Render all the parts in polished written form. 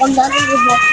Ang daming ibok.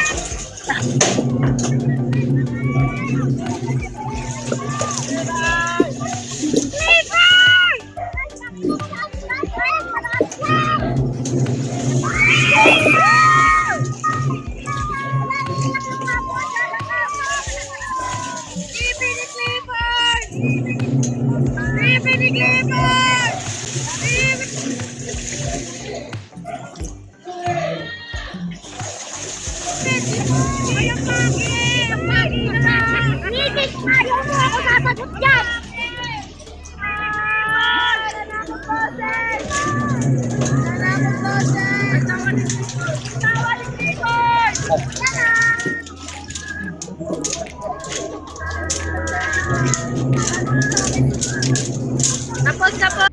Tapos na po.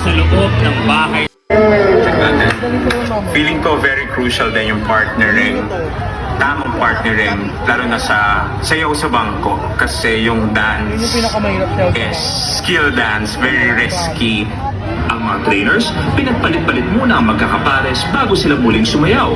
Sa loob ng bahay. Feeling ko very crucial din yung partnering, tamang partnering, lalo na sa sayaw sa bangko. Kasi yung dance is skill dance, very risky. Ang mga trainers, pinagpalit-palit muna ang magkakapares bago sila muling sumayaw.